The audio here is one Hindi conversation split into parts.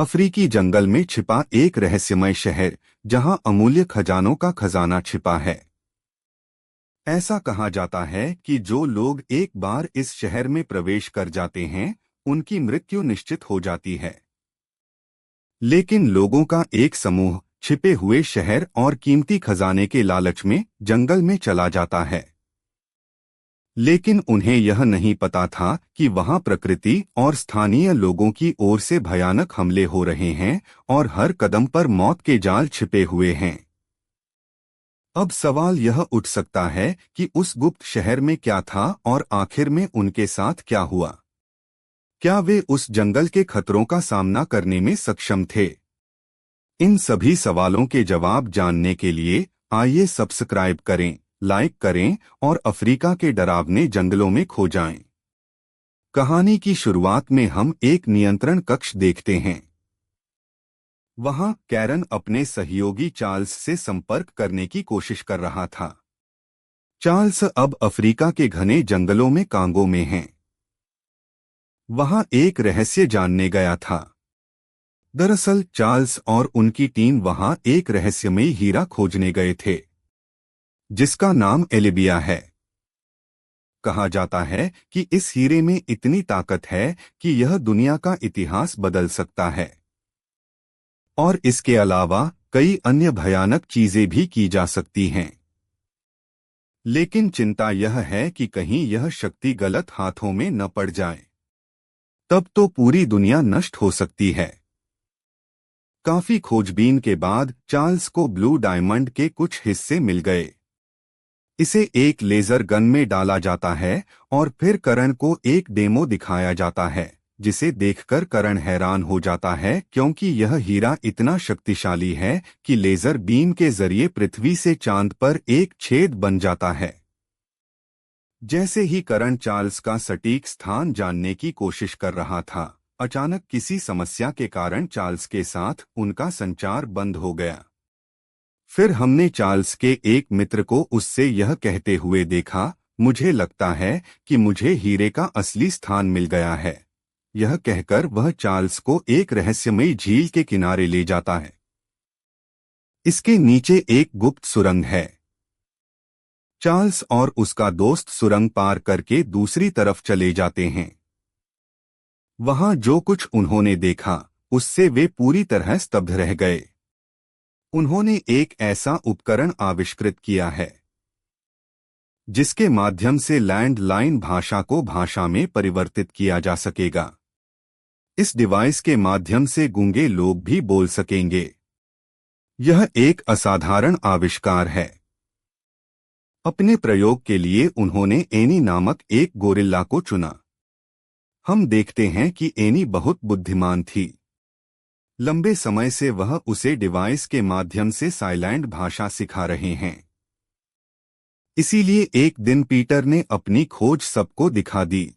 अफ्रीकी जंगल में छिपा एक रहस्यमय शहर, जहां अमूल्य खजानों का खजाना छिपा है। ऐसा कहा जाता है कि जो लोग एक बार इस शहर में प्रवेश कर जाते हैं, उनकी मृत्यु निश्चित हो जाती है। लेकिन लोगों का एक समूह छिपे हुए शहर और कीमती खजाने के लालच में जंगल में चला जाता है। लेकिन उन्हें यह नहीं पता था कि वहां प्रकृति और स्थानीय लोगों की ओर से भयानक हमले हो रहे हैं और हर कदम पर मौत के जाल छिपे हुए हैं। अब सवाल यह उठ सकता है कि उस गुप्त शहर में क्या था और आखिर में उनके साथ क्या हुआ। क्या वे उस जंगल के खतरों का सामना करने में सक्षम थे? इन सभी सवालों के जवाब जानने के लिए आइए सब्सक्राइब करें, लाइक करें और अफ्रीका के डरावने जंगलों में खो जाएं। कहानी की शुरुआत में हम एक नियंत्रण कक्ष देखते हैं। वहां कैरन अपने सहयोगी चार्ल्स से संपर्क करने की कोशिश कर रहा था। चार्ल्स अब अफ्रीका के घने जंगलों में कांगो में हैं। वहां एक रहस्य जानने गया था। दरअसल चार्ल्स और उनकी टीम वहां एक रहस्यमयी हीरा खोजने गए थे, जिसका नाम एलिबिया है। कहा जाता है कि इस हीरे में इतनी ताकत है कि यह दुनिया का इतिहास बदल सकता है। और इसके अलावा कई अन्य भयानक चीजें भी की जा सकती हैं। लेकिन चिंता यह है कि कहीं यह शक्ति गलत हाथों में न पड़ जाए। तब तो पूरी दुनिया नष्ट हो सकती है। काफी खोजबीन के बाद चार्ल्स को ब्लू डायमंड के कुछ हिस्से मिल गए। इसे एक लेजर गन में डाला जाता है और फिर करण को एक डेमो दिखाया जाता है, जिसे देखकर करण हैरान हो जाता है क्योंकि यह हीरा इतना शक्तिशाली है कि लेजर बीम के जरिए पृथ्वी से चांद पर एक छेद बन जाता है। जैसे ही करण चार्ल्स का सटीक स्थान जानने की कोशिश कर रहा था, अचानक किसी समस्या के कारण चार्ल्स के साथ उनका संचार बंद हो गया। फिर हमने चार्ल्स के एक मित्र को उससे यह कहते हुए देखा, मुझे लगता है कि मुझे हीरे का असली स्थान मिल गया है। यह कहकर वह चार्ल्स को एक रहस्यमयी झील के किनारे ले जाता है। इसके नीचे एक गुप्त सुरंग है। चार्ल्स और उसका दोस्त सुरंग पार करके दूसरी तरफ चले जाते हैं। वहां जो कुछ उन्होंने देखा, उससे वे पूरी तरह स्तब्ध रह गए। उन्होंने एक ऐसा उपकरण आविष्कृत किया है, जिसके माध्यम से लैंडलाइन भाषा को भाषा में परिवर्तित किया जा सकेगा। इस डिवाइस के माध्यम से गूंगे लोग भी बोल सकेंगे। यह एक असाधारण आविष्कार है। अपने प्रयोग के लिए उन्होंने एनी नामक एक गोरिल्ला को चुना। हम देखते हैं कि एनी बहुत बुद्धिमान थी। लंबे समय से वह उसे डिवाइस के माध्यम से साइलैंड भाषा सिखा रहे हैं। इसीलिए एक दिन पीटर ने अपनी खोज सबको दिखा दी।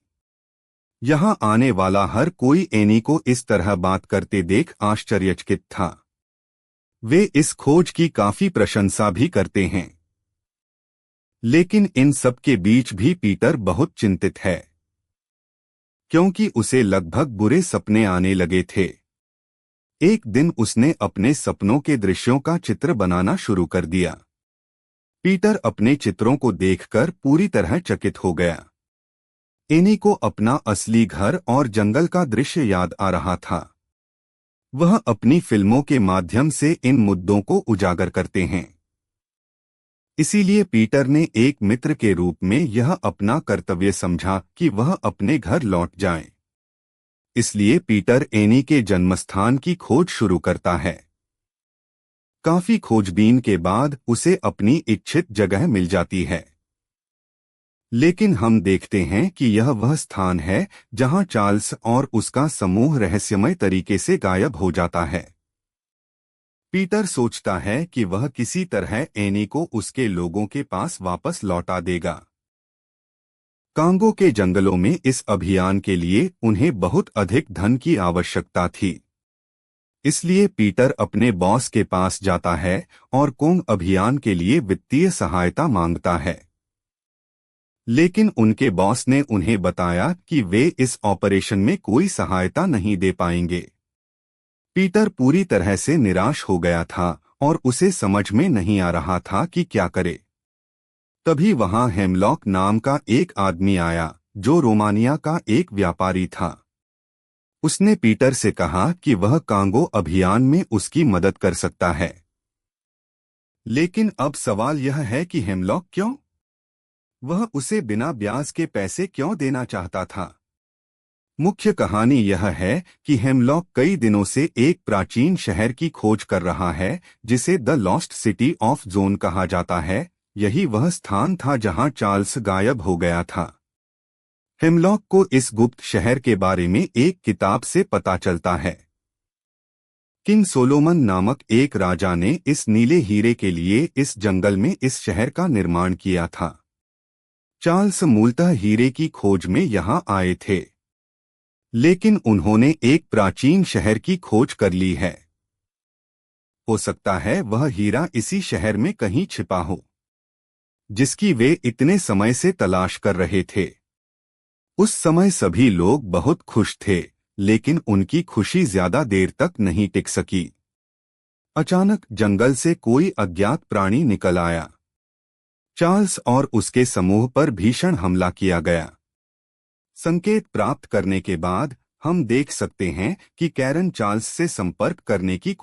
यहां आने वाला हर कोई एनी को इस तरह बात करते देख आश्चर्यचकित था। वे इस खोज की काफी प्रशंसा भी करते हैं। लेकिन इन सब के बीच भी पीटर बहुत चिंतित है, क्योंकि उसे लगभग बुरे सपने आने लगे थे। एक दिन उसने अपने सपनों के दृश्यों का चित्र बनाना शुरू कर दिया। पीटर अपने चित्रों को देखकर पूरी तरह चकित हो गया। एनी को अपना असली घर और जंगल का दृश्य याद आ रहा था। वह अपनी फिल्मों के माध्यम से इन मुद्दों को उजागर करते हैं। इसीलिए पीटर ने एक मित्र के रूप में यह अपना कर्तव्य समझा कि वह अपने घर लौट जाए। इसलिए पीटर एनी के जन्मस्थान की खोज शुरू करता है। काफी खोजबीन के बाद उसे अपनी इच्छित जगह मिल जाती है। लेकिन हम देखते हैं कि यह वह स्थान है जहां चार्ल्स और उसका समूह रहस्यमय तरीके से गायब हो जाता है। पीटर सोचता है कि वह किसी तरह एनी को उसके लोगों के पास वापस लौटा देगा। कांगो के जंगलों में इस अभियान के लिए उन्हें बहुत अधिक धन की आवश्यकता थी। इसलिए पीटर अपने बॉस के पास जाता है और कोंग अभियान के लिए वित्तीय सहायता मांगता है। लेकिन उनके बॉस ने उन्हें बताया कि वे इस ऑपरेशन में कोई सहायता नहीं दे पाएंगे। पीटर पूरी तरह से निराश हो गया था और उसे समझ में नहीं आ रहा था कि क्या करे। तभी वहां हेमलॉक नाम का एक आदमी आया जो रोमानिया का एक व्यापारी था। उसने पीटर से कहा कि वह कांगो अभियान में उसकी मदद कर सकता है। लेकिन अब सवाल यह है कि हेमलॉक क्यों? वह उसे बिना ब्याज के पैसे क्यों देना चाहता था? मुख्य कहानी यह है कि हेमलॉक कई दिनों से एक प्राचीन शहर की खोज कर रहा है जिसे the lost city of zone कहा जाता है। यही वह स्थान था जहां चार्ल्स गायब हो गया था। हेमलॉक को इस गुप्त शहर के बारे में एक किताब से पता चलता है। किंग सोलोमन नामक एक राजा ने इस नीले हीरे के लिए इस जंगल में इस शहर का निर्माण किया था। चार्ल्स मूलतः हीरे की खोज में यहां आए थे, लेकिन उन्होंने एक प्राचीन शहर की खोज कर ली है। हो सकता है वह हीरा इसी शहर में कहीं छिपा हो, जिसकी वे इतने समय से तलाश कर रहे थे। उस समय सभी लोग बहुत खुश थे, लेकिन उनकी खुशी ज्यादा देर तक नहीं टिक सकी। अचानक जंगल से कोई अज्ञात प्राणी निकल आया। चार्ल्स और उसके समूह पर भीषण हमला किया गया। संकेत प्राप्त करने के बाद हम देख सकते हैं कि कैरन चार्ल्स से संपर्क करने की